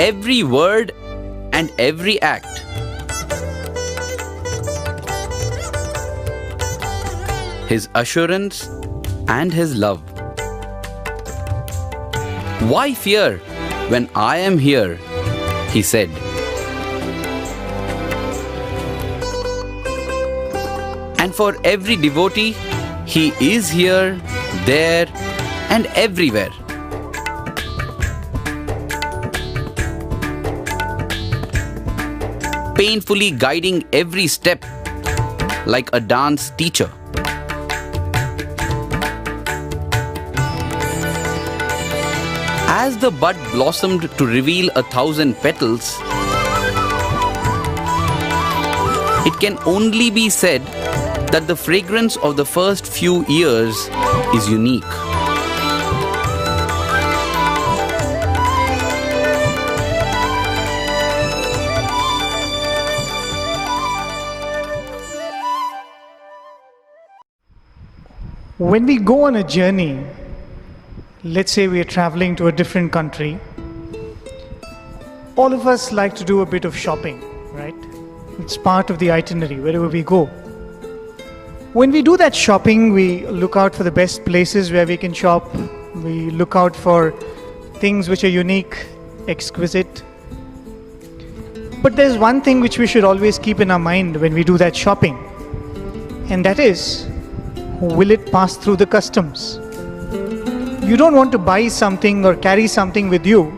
every word and every act. His assurance and His love. Why fear when I am here? He said. And for every devotee, He is here, there, and everywhere. Painfully guiding every step like a dance teacher. As the bud blossomed to reveal 1,000 petals, it can only be said that the fragrance of the first few years is unique. When we go on a journey, let's say we are traveling to a different country, all of us like to do a bit of shopping, right? It's part of the itinerary wherever we go. When we do that shopping, we look out for the best places where we can shop. We look out for things which are unique, exquisite. But there's one thing which we should always keep in our mind when we do that shopping, and that is, will it pass through the customs? You don't want to buy something or carry something with you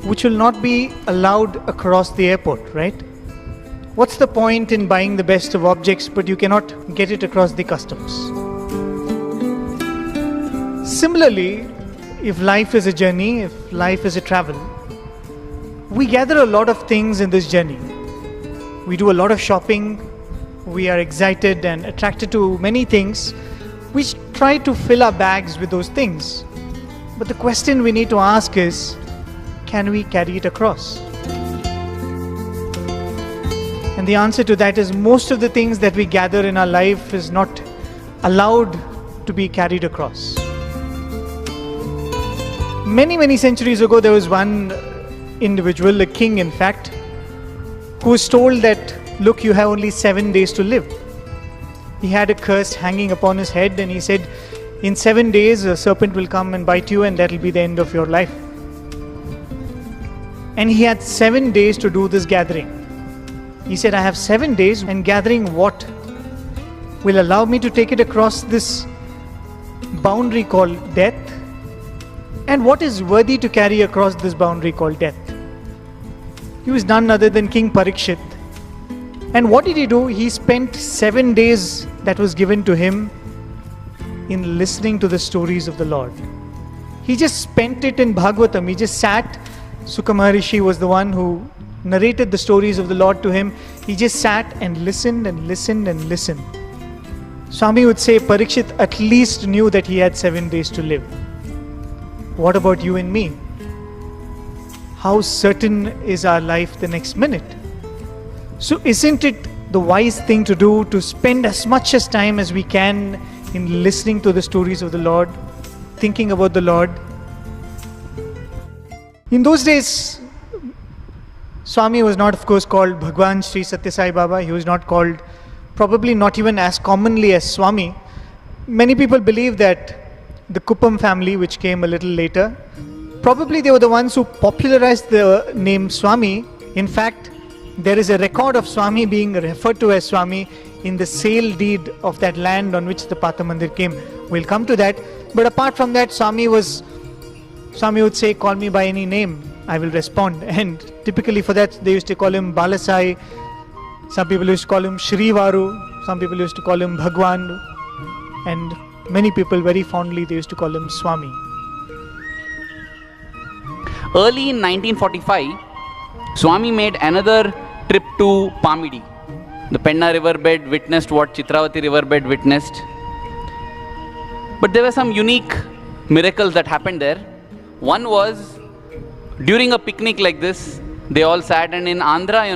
which will not be allowed across the airport, right? What's the point in buying the best of objects but you cannot get it across the customs? Similarly, if life is a journey, if life is a travel, we gather a lot of things in this journey. We do a lot of shopping, we are excited and attracted to many things. We try to fill our bags with those things. But the question we need to ask is, can we carry it across? And the answer to that is, most of the things that we gather in our life is not allowed to be carried across. Many centuries ago, there was one individual, a king in fact, who was told that, look, you have only 7 days to live. He had a curse hanging upon his head, and he said, in 7 days a serpent will come and bite you, and that will be the end of your life. And he had 7 days to do this gathering. He said, I have 7 days, and gathering what will allow me to take it across this boundary called death? And what is worthy to carry across this boundary called death? He was none other than King Parikshit. And what did he do? He spent 7 days that was given to him in listening to the stories of the Lord. He just spent it in Bhagavatam. He just sat. Sukha Maharishi was the one who narrated the stories of the Lord to him. He just sat and listened and listened and listened. Swami would say, Parikshit at least knew that he had 7 days to live. What about you and me? How certain is our life the next minute? So isn't it the wise thing to do to spend as much as time as we can in listening to the stories of the Lord, thinking about the Lord? In those days, Swami was not, of course, called Bhagwan Sri Sathya Sai Baba. He was not called, probably not even as commonly as Swami. Many people believe that the Kuppam family, which came a little later, probably they were the ones who popularized the name Swami. In fact, there is a record of Swami being referred to as Swami in the sale deed of that land on which the Patha Mandir came. We'll come to that. But apart from that, Swami would say, call me by any name, I will respond. And typically for that, they used to call him Balasai. Some people used to call him Shrivaru. Some people used to call him Bhagwan. And many people very fondly, they used to call him Swami. Early in 1945, Swami made another trip to Pamidi. The Penna riverbed witnessed what Chitravati riverbed witnessed. But there were some unique miracles that happened there. One was, during a picnic like this, they all sat, and in Andhra,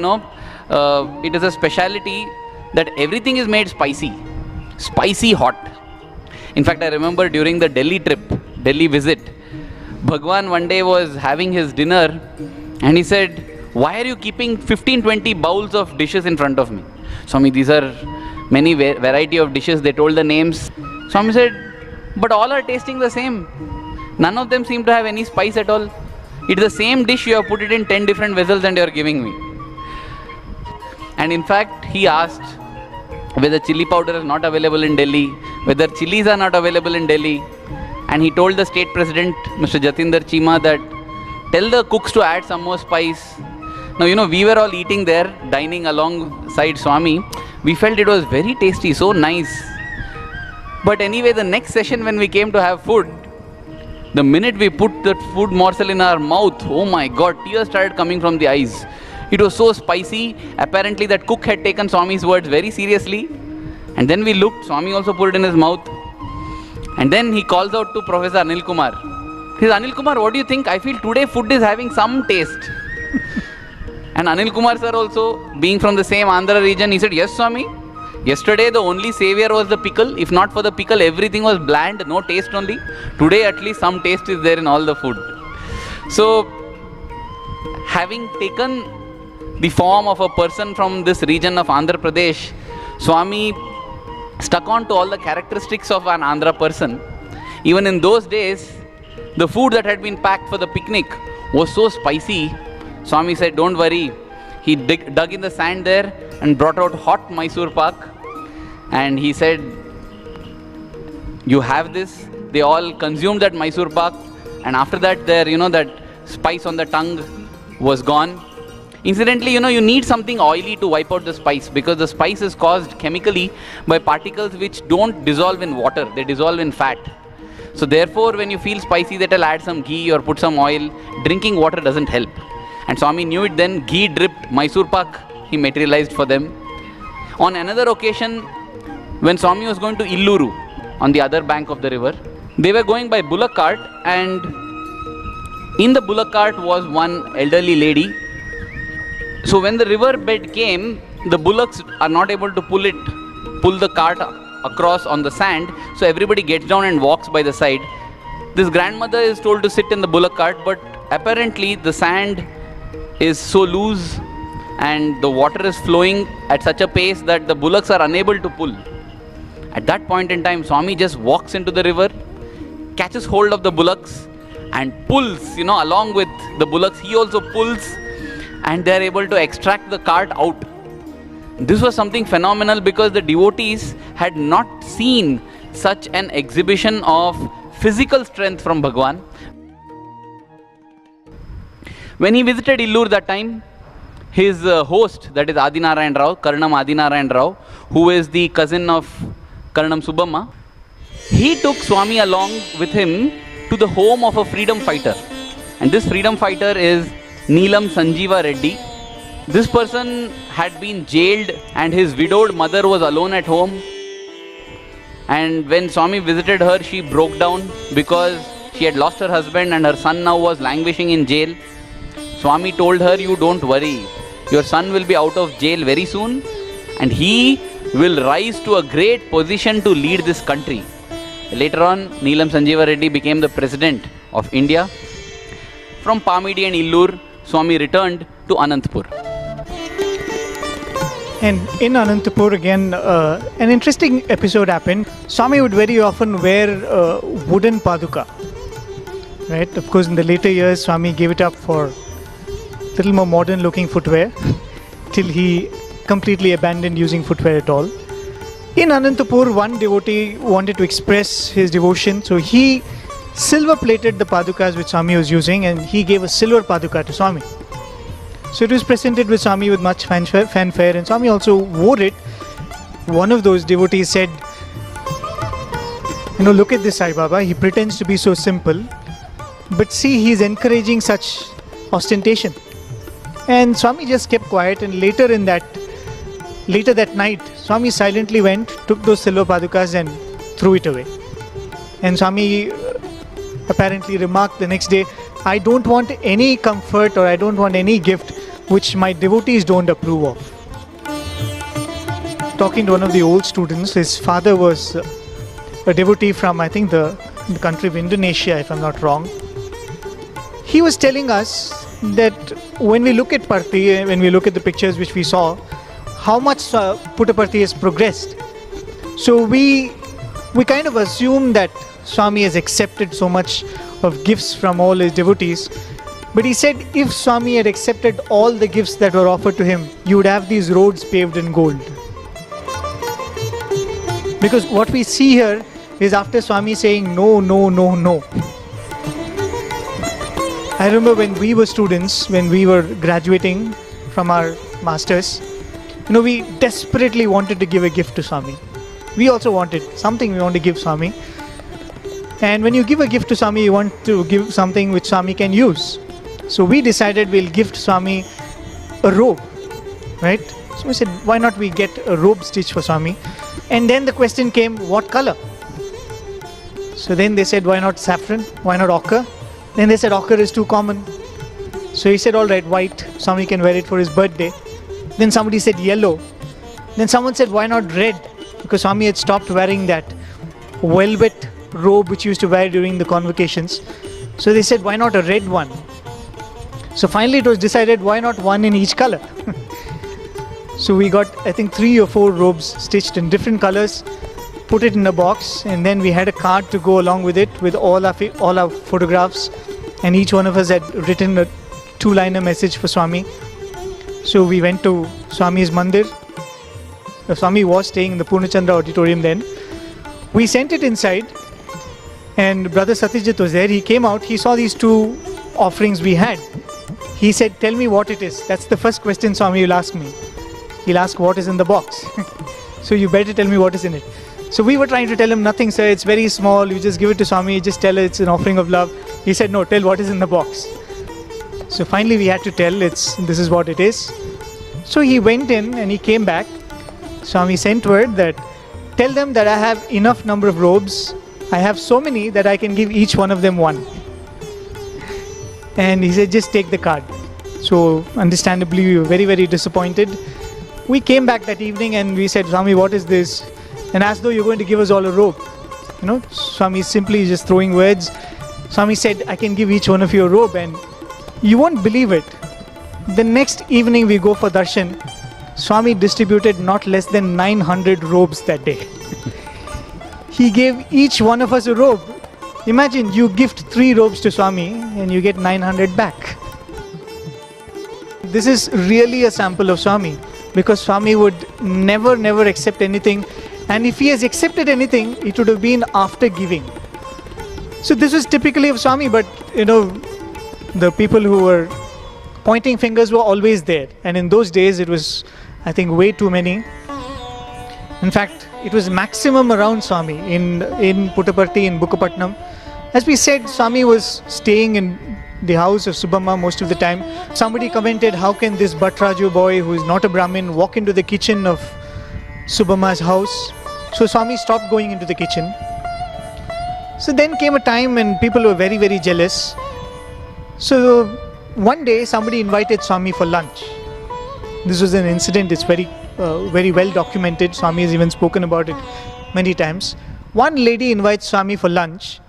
it is a speciality that everything is made spicy hot. In fact, I remember during the Delhi visit, Bhagwan one day was having his dinner, And he said, why are you keeping 15-20 bowls of dishes in front of me? Swami, these are many variety of dishes. They told the names. Swami said, but all are tasting the same. None of them seem to have any spice at all. It's the same dish, you have put it in 10 different vessels and you are giving me. And in fact, he asked whether chili powder is not available in Delhi, whether chilies are not available in Delhi. And he told the state president, Mr. Jatinder Cheema, that tell the cooks to add some more spice. Now, we were all eating there, dining alongside Swami. We felt it was very tasty, so nice. But anyway, the next session when we came to have food, the minute we put that food morsel in our mouth, oh my God, tears started coming from the eyes. It was so spicy. Apparently that cook had taken Swami's words very seriously. And then we looked, Swami also put it in his mouth. And then he calls out to Professor Anil Kumar. He says, Anil Kumar, what do you think? I feel today food is having some taste. And Anil Kumar sir also, being from the same Andhra region, he said, yes Swami, yesterday the only savior was the pickle. If not for the pickle, everything was bland, no taste only. Today at least some taste is there in all the food. So, having taken the form of a person from this region of Andhra Pradesh, Swami stuck on to all the characteristics of an Andhra person. Even in those days, the food that had been packed for the picnic was so spicy. Swami said, don't worry. He dug in the sand there and brought out hot Mysore pak. And he said, you have this. They all consumed that Mysore pak. And after that, that spice on the tongue was gone. Incidentally, you need something oily to wipe out the spice, because the spice is caused chemically by particles which don't dissolve in water. They dissolve in fat. So therefore, when you feel spicy, that will add some ghee or put some oil. Drinking water doesn't help. And Swami knew it then. Ghee dripped Mysore pak, he materialized for them. On another occasion, when Swami was going to Illuru, on the other bank of the river, they were going by bullock cart, and in the bullock cart was one elderly lady. So when the river bed came, the bullocks are not able to pull the cart across on the sand. So everybody gets down and walks by the side. This grandmother is told to sit in the bullock cart, but apparently the sand is so loose and the water is flowing at such a pace that the bullocks are unable to pull. At that point in time, Swami just walks into the river, catches hold of the bullocks and pulls, along with the bullocks, he also pulls, and they are able to extract the cart out. This was something phenomenal, because the devotees had not seen such an exhibition of physical strength from Bhagwan. When he visited Illur that time, his host, that is Adinarayan Rao, Karnam Adinarayan Rao, who is the cousin of Karnam Subbamma, he took Swami along with him to the home of a freedom fighter. And this freedom fighter is Neelam Sanjeeva Reddy. This person had been jailed and his widowed mother was alone at home. And when Swami visited her, she broke down because she had lost her husband and her son now was languishing in jail. Swami told her, you don't worry. Your son will be out of jail very soon and he will rise to a great position to lead this country. Later on, Neelam Sanjeeva Reddy became the president of India. From Pamidi and Illur, Swami returned to Anantapur. And in Anantapur again, an interesting episode happened. Swami would very often wear wooden paduka. Right? Of course, in the later years, Swami gave it up for a little more modern looking footwear till he completely abandoned using footwear at all. In Anantapur, one devotee wanted to express his devotion, so he silver plated the padukas which Swami was using and he gave a silver paduka to Swami. So it was presented with Swami with much fanfare, and Swami also wore it. One of those devotees said, look at this Sai Baba, he pretends to be so simple, but see, he is encouraging such ostentation. And Swami just kept quiet, and later that night, Swami silently went, took those silver padukas and threw it away. And Swami apparently remarked the next day, I don't want any comfort or I don't want any gift which my devotees don't approve of. Talking to one of the old students, his father was a devotee from, I think, the country of Indonesia, if I'm not wrong. He was telling us that when we look at Parthi, when we look at the pictures which we saw, how much Puttaparthi has progressed. So we kind of assume that Swami has accepted so much of gifts from all his devotees. But he said if Swami had accepted all the gifts that were offered to him, you would have these roads paved in gold. Because what we see here is after Swami saying no, no, no, no. I remember when we were students, when we were graduating from our masters, we desperately wanted to give a gift to Swami. We also wanted something we want to give Swami. And when you give a gift to Swami, you want to give something which Swami can use. So we decided we'll gift Swami a robe, right? So we said, why not we get a robe stitch for Swami? And then the question came, what color? So then they said, why not saffron? Why not ochre? Then they said, ochre is too common. So he said, all right, white. Swami can wear it for his birthday. Then somebody said yellow. Then someone said, why not red? Because Swami had stopped wearing that velvet robe which he used to wear during the convocations. So they said, why not a red one? So finally it was decided, why not one in each color? So we got, I think, 3 or 4 robes stitched in different colors, put it in a box, and then we had a card to go along with it with all our photographs, and each one of us had written a 2-liner message for Swami. So we went to Swami's mandir. Swami was staying in the Purnachandra auditorium then. We sent it inside, and Brother Satyajit was there. He came out, he saw these 2 offerings we had. He said, tell me what it is. That's the first question Swami will ask me. He'll ask what is in the box. So you better tell me what is in it. So we were trying to tell him, nothing sir, it's very small, you just give it to Swami, just tell it's an offering of love. He said, no, tell what is in the box. So finally we had to tell, this is what it is. So he went in and he came back. Swami sent word that, tell them that I have enough number of robes. I have so many that I can give each one of them one. And he said, just take the card. So understandably we were very, very disappointed. We came back that evening and we said, Swami, what is this? And as though you're going to give us all a robe. Swami is simply just throwing words. Swami said, I can give each one of you a robe, and you won't believe it. The next evening we go for darshan. Swami distributed not less than 900 robes that day. He gave each one of us a robe. Imagine you gift 3 robes to Swami and you get 900 back. This is really a sample of Swami, because Swami would never accept anything, and if he has accepted anything, it would have been after giving. So this was typically of Swami, but the people who were pointing fingers were always there, and in those days it was, I think, way too many. In fact, it was maximum around Swami in Puttaparthi, in Bukkapatnam. As we said, Swami was staying in the house of Subbamma most of the time. Somebody commented, how can this Bhattraju boy who is not a Brahmin walk into the kitchen of Subbamma's house? So Swami stopped going into the kitchen. So then came a time when people were very, very jealous. So one day somebody invited Swami for lunch. This was an incident, it's very well documented. Swami has even spoken about it many times. One lady invites Swami for lunch,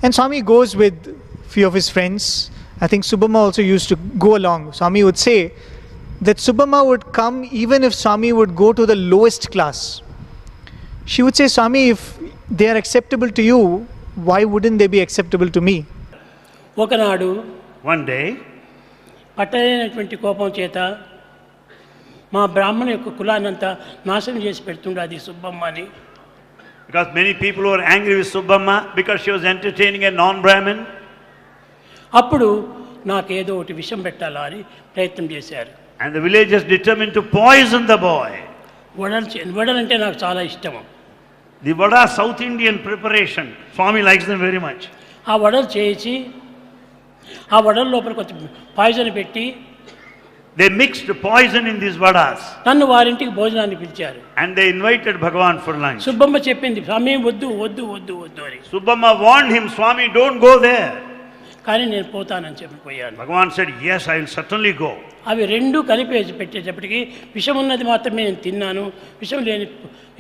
and Swami goes with few of his friends. I think Subbamma also used to go along. Swami would say that Subbamma would come even if Swami would go to the lowest class. She would say, Swami, if they are acceptable to you, why wouldn't they be acceptable to me? One day, పట్టలేనటువంటి కోపం చేత మా బ్రాహ్మణ యొక్క కులానంతా నాశనం చేసి పెడుతుండది సుబ్బమ్మని. Because many people were angry with Subbamma because she was entertaining a non-Brahmin. అప్పుడు నాకేదో ఒకటి విషం పెట్టాలా అని ప్రయత్నం చేశారు. And the villagers determined to poison the boy. వడలంటే నాకు చాలా ఇష్టం. The vada, South Indian preparation. Swami likes them very much. ఆ వడలు చేసి ఆ వడల లోపల కొంచెం పాయిజన్ పెట్టి they mixed poison in these vadas. నన్ను వారింటికి భోజనానికి పిలిచారు. And they invited Bhagavan for lunch. Subbamma చెప్పింది, స్వామి వద్దు వద్దు వద్దు వద్దు అని. Subbamma warned him, Swami, don't go there. కానీ నేను పోతానని చెప్పిపోయాను. Bhagavan said, yes, I will certainly go. అవి రెండు కలిపి పెట్టేటప్పటికి విషం ఉన్నది మాత్రమే నేను తిన్నాను, విషం లేని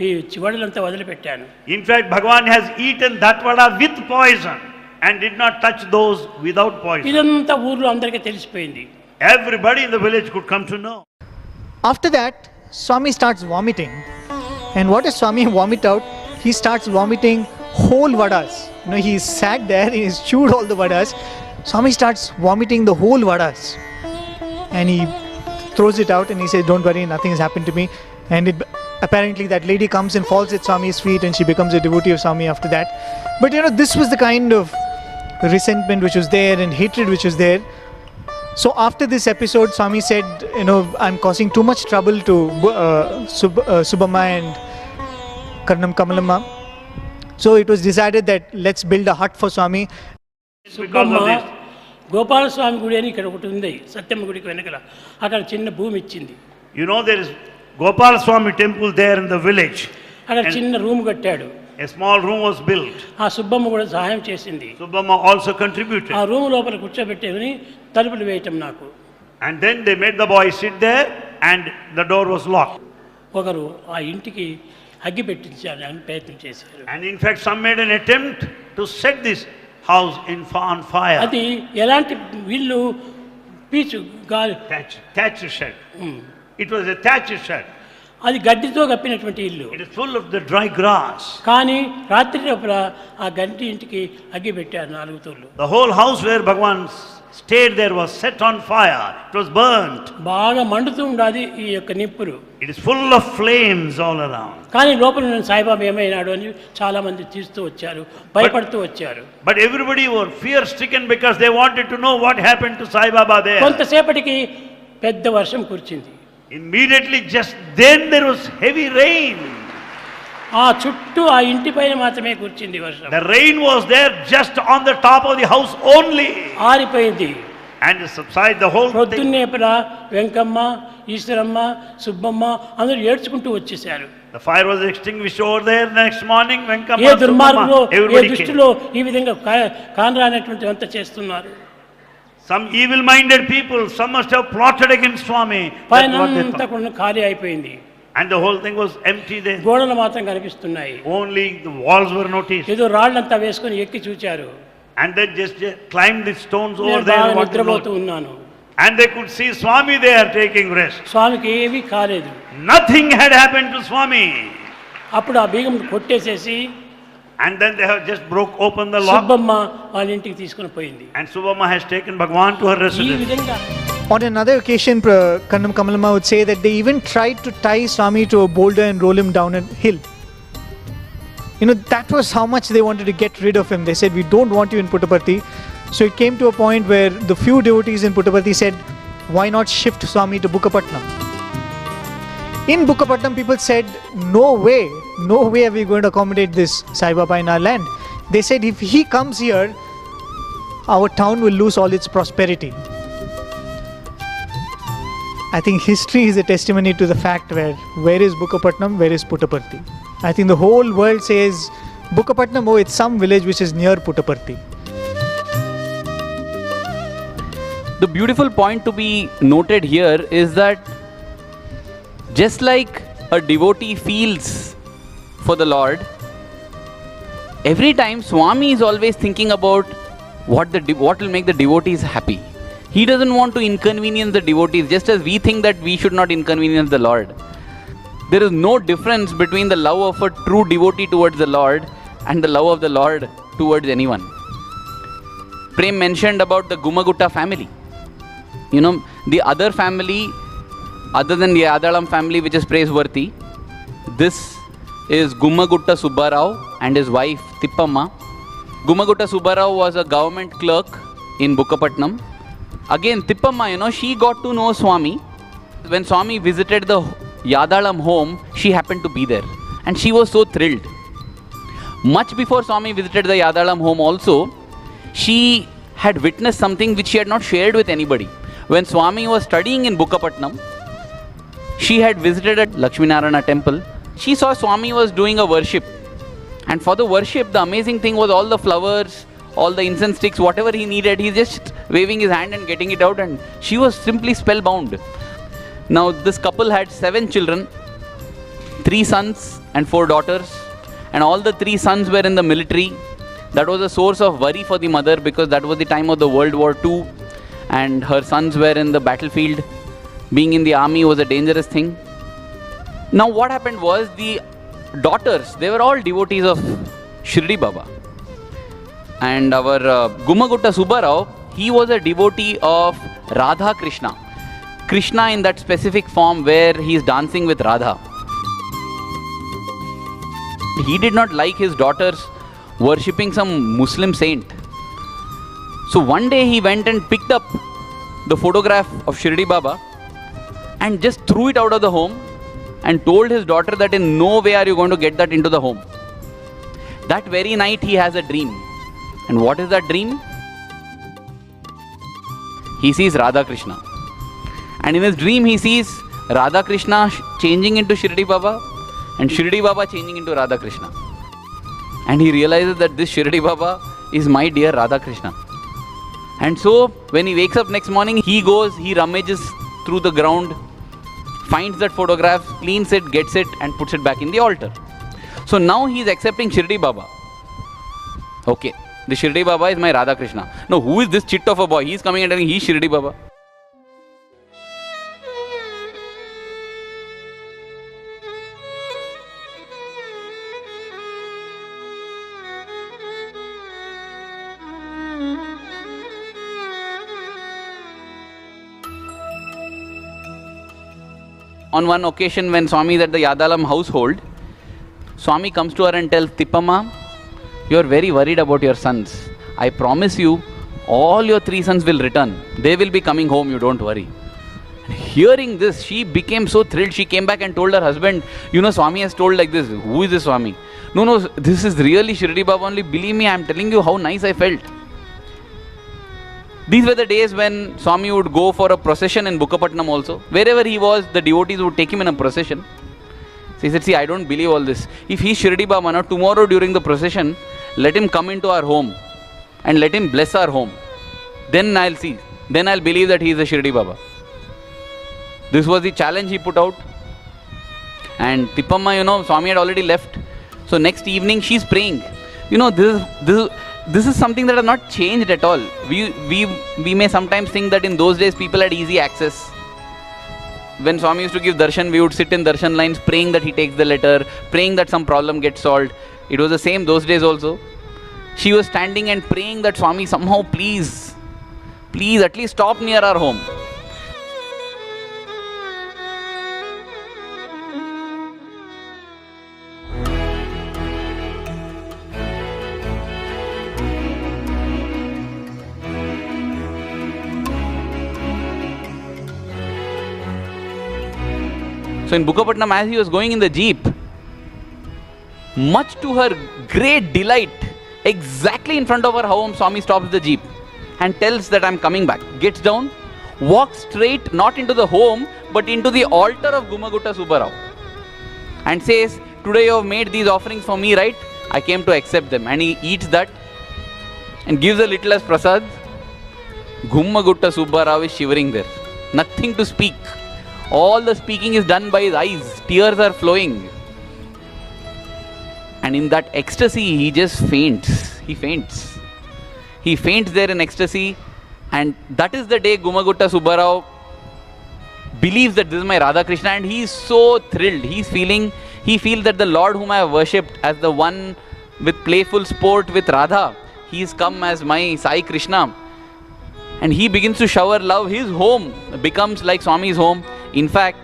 ఈ వడలంతా వదిలిపెట్టాను. In fact, Bhagavan has eaten that vada with poison and did not touch those without poison. ఇదంతా ఊర్లో అందరికీ తెలిసిపోయింది. Everybody in the village could come to know. After that, Swami starts vomiting. And what does Swami vomit out? He starts vomiting whole vadas. You know, he sat there, he's chewed all the vadas. Swami starts vomiting the whole vadas. And he throws it out and he says, don't worry, nothing has happened to me. And apparently that lady comes and falls at Swami's feet and she becomes a devotee of Swami after that. But you know, this was the kind of resentment which was there and hatred which was there. So after this episode, Swami said, you know, I'm causing too much trouble to Subbamma and Karnam Kamalamma. So it was decided that let's build a hut for Swami. Subbamma Gopalaswamy గుడి అని ఇక్కడ ఒకటి ఉంది, సత్యమ్మ గుడికి వెనకల. అక్కడ చిన్న భూమి ఇచ్చింది. You know, there is Gopal Swami temple there in the village. అక్కడ చిన్న రూమ్ కట్టాడు. A small room was built. ఆ సుబ్బమ్మ కూడా సహాయం చేసింది. Subbamma also contributed. ఆ రూమ్ లోపల కూర్చోబెట్టేవని తలుపులు వేయటం నాకు. And then they made the boy sit there and the door was locked. ఒకరు ఆ ఇంటికి అగ్గి పెట్టించాలని ప్రయత్నం చేశారు. And in fact, some made an attempt to set this house on fire. అది ఎలాంటి వీళ్ళు పీచు గాలి Thatcher shed. It was a thatcher shed. అది గడ్డితో కప్పినటువంటి ఇల్లు. It is full of the dry grass. కానీ రాత్రి లోపల ఆ గడ్డి ఇంటికి అగ్గి పెట్టారు 4 తూర్లు. The whole house where Bhagwan stayed there was set on fire. It was burnt. బాగా మండుతూ ఉండాది ఈ యొక్క నిప్పులు. It is full of flames all around. కానీ లోపల ఉన్న సాయిబాబా ఏమైనాడు అని చాలా మంది తీస్తూ వచ్చారు, భయపడుతూ వచ్చారు. But everybody were fear stricken because they wanted to know what happened to Sai Baba there. కొంతసేపటికి పెద్ద వర్షం కురిచింది. Immediately just then there was heavy rain. ఆ చుట్టూ ఆ ఇంటి పైన మాత్రమే కురిచింది వర్షం. The rain was there just on the top of the house only. ఆరిపోయింది. And subside the whole thing. ప్రొద్దున్నేపల Venkamma, Eshwaramma, Subbamma అందరూ ఏడ్చుకుంటూ వచ్చేసారు. The fire was extinguished over there. Next morning, Venkamma, A దుర్మార్గులో A everybody దుష్టులో came. ఈ విధంగా కానరానటువంటి అంత చేస్తున్నారు. Some evil-minded people, some must have plotted against Swami. పైన That's what they అంతా thought. కూడా ఖాళీ అయిపోయింది. And the whole thing was empty then. గోడలు మాత్రం కనిపిస్తున్నాయి. Only the walls were noticed. ఏదో రాళ్ళంతా వేసుకొని ఎక్కి చూచారు. And then just climbed the stones over నేను there. బాగా and wanted to నిద్రపోతూ know. ఉన్నాను. And they could see Swami there taking rest. స్వామికి ఏమీ కాలేదు. Nothing had happened to Swami. అప్పుడు ఆ బీగం కొట్టేసేసి And then they have just broke open the lock. Subbamma వాళ్ళ ఇంటికి తీసుకుని పోయింది. And Subbamma has taken Bhagwan to her ఈ residence. విధంగా On another occasion, Karnam Kamalamma would say that they even tried to tie Swami to a boulder and roll him down a hill. You know, that was how much they wanted to get rid of him. They said, we don't want you in Puttaparthi. So it came to a point where the few devotees in Puttaparthi said, why not shift Swami to Bukkapatnam? In Bukkapatnam, people said, no way are we going to accommodate this Sai Baba in our land. They said, if he comes here, our town will lose all its prosperity. I think history is a testimony to the fact where is Bukkapatnam, where is Puttaparthi. I think the whole world says, Bukkapatnam, oh, it's some village which is near Puttaparthi. The beautiful point to be noted here is that just like a devotee feels for the Lord, every time Swami is always thinking about what will make the devotees happy. He doesn't want to inconvenience the devotees, just as we think that we should not inconvenience the Lord. There is no difference between the love of a true devotee towards the Lord and the love of the Lord towards anyone. Prem mentioned about the Gumagutta family. You know, the other family, other than the Adalam family, which is praiseworthy, this is Gumagutta Subbarao and his wife Tippamma. Gumagutta Subbarao was a government clerk in Bukkapatnam. Again, Tippamma, you know, she got to know Swami. When Swami visited the Yadalam home, she happened to be there. And she was so thrilled. Much before Swami visited the Yadalam home also, she had witnessed something which she had not shared with anybody. When Swami was studying in Bukkapatnam, she had visited at Lakshminarayana temple. She saw Swami was doing a worship. And for the worship, the amazing thing was all the flowers, all the incense sticks, whatever he needed, he's just waving his hand and getting it out, and she was simply spellbound. Now, this couple had 7 children, 3 sons and 4 daughters, and all the 3 sons were in the military. That was a source of worry for the mother, because that was the time of the World War II and her sons were in the battlefield. Being in the army was a dangerous thing. Now what happened was, the daughters, they were all devotees of Shirdi Baba. And our Gumagutta Subbarao, he was a devotee of Radha Krishna. Krishna in that specific form where he is dancing with Radha. He did not like his daughters worshipping some Muslim saint. So one day he went and picked up the photograph of Shirdi Baba and just threw it out of the home and told his daughter that in no way are you going to get that into the home. That very night he has a dream. And what is that dream? He sees Radha Krishna. And in his dream he sees Radha Krishna changing into Shirdi Baba and Shirdi Baba changing into Radha Krishna. And he realizes that this Shirdi Baba is my dear Radha Krishna. And so when he wakes up next morning, he goes, he rummages through the ground, finds that photograph, cleans it, gets it and puts it back in the altar. So now he is accepting Shirdi Baba. Okay, the Shirdi Baba is my Radha Krishna. Now who is this chit of a boy? He is coming and telling he is Shirdi Baba. On one occasion when Swami is at the Yadalam household, Swami comes to her and tells, Tippamma, you are very worried about your sons. I promise you, all your 3 sons will return. They will be coming home, you don't worry. Hearing this, she became so thrilled. She came back and told her husband, you know, Swami has told like this. Who is this Swami? No, this is really Shirdi Baba only. Believe me, I am telling you how nice I felt. These were the days when Swami would go for a procession in Bukkapatnam also. Wherever he was, the devotees would take him in a procession. So he said, see, I don't believe all this. If he is Shirdi Baba, now tomorrow during the procession, let him come into our home and let him bless our home. Then I'll see. Then I'll believe that he is a Shirdi Baba. This was the challenge he put out. And Tippamma, you know, Swami had already left. So next evening she's praying. You know, this is something that has not changed at all. We may sometimes think that in those days people had easy access. When Swami used to give darshan, we would sit in darshan lines praying that he takes the letter, praying that some problem gets solved. It was the same those days also. She was standing and praying that Swami somehow please at least stop near our home. So in Bukkapatnam, as he was going in the jeep, much to her great delight, exactly in front of her home, Swami stops the jeep and tells that I'm coming back. Gets down, walks straight, not into the home, but into the altar of Gumagutta Subbarao and says, today you have made these offerings for me, right? I came to accept them. And he eats that and gives a little as prasad. Gumagutta Subbarao is shivering there. Nothing to speak. All the speaking is done by his eyes. Tears are flowing. And in that ecstasy, he just faints. He faints. He faints there in ecstasy. And that is the day Gumagutta Subbarao believes that this is my Radha Krishna. And he is so thrilled. He feels that the Lord whom I have worshipped as the one with playful sport with Radha, he has come as my Sai Krishna. And he begins to shower love. His home becomes like Swami's home. In fact,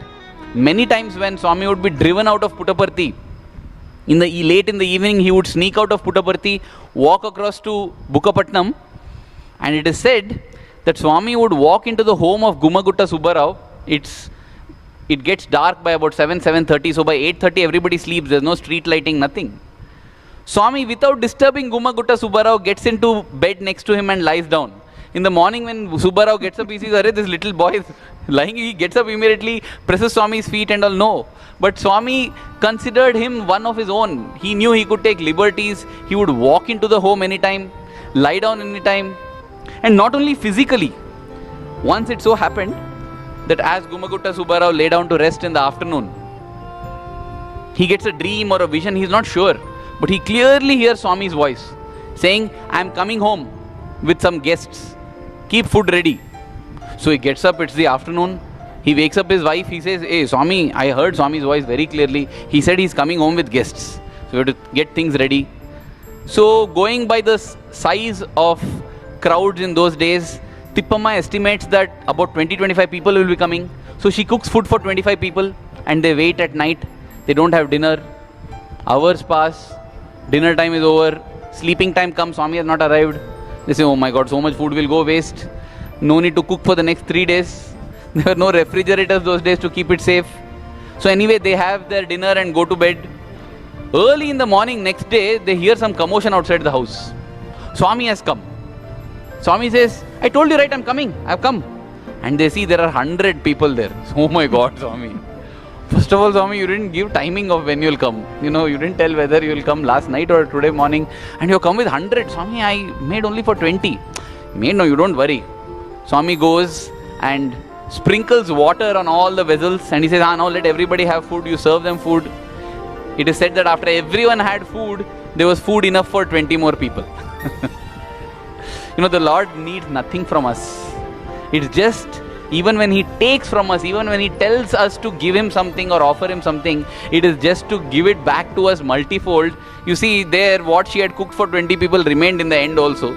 many times when Swami would be driven out of Puttaparthi, late in the evening he would sneak out of Puttaparthi, walk across to Bukkapatnam, and it is said that Swami would walk into the home of Gumagutta Subbarao. It gets dark by about 7:30, so by 8:30 everybody sleeps, there's no street lighting, nothing. Swami, without disturbing Gumagutta Subbarao, gets into bed next to him and lies down. In the morning when Subbarao gets up, he sees, this little boy is lying. He gets up immediately, presses Swami's feet and all. No. But Swami considered him one of his own. He knew he could take liberties. He would walk into the home anytime, lie down anytime. And not only physically. Once it so happened that as Gumagutta Subbarao lay down to rest in the afternoon, he gets a dream or a vision, he's not sure. But he clearly hears Swami's voice saying, I'm coming home with some guests. Keep food ready. So he gets up, it's the afternoon. He wakes up his wife, he says, hey Swami, I heard Swami's voice very clearly. He said he's coming home with guests. So we have to get things ready. So going by the size of crowds in those days, Tippamma estimates that about 20-25 people will be coming. So she cooks food for 25 people and they wait at night. They don't have dinner. Hours pass. Dinner time is over. Sleeping time comes. Swami has not arrived. They say, oh my God, so much food will go waste. No need to cook for the next 3 days. There were no refrigerators those days to keep it safe. So anyway, they have their dinner and go to bed. Early in the morning, next day, they hear some commotion outside the house. Swami has come. Swami says, I told you right, I'm coming. I've come. And they see there are 100 people there. Oh my God, Swami. First of all, Swami, you didn't give timing of when you'll come. You didn't tell whether you'll come last night or today morning. And you come with 100. Swami, I made only for 20. No, you don't worry. Swami goes and sprinkles water on all the vessels. And he says, now let everybody have food. You serve them food. It is said that after everyone had food, there was food enough for 20 more people. The Lord needs nothing from us. It's just, even when He takes from us, even when He tells us to give Him something or offer Him something, it is just to give it back to us multifold. You see, there, what she had cooked for 20 people remained in the end also.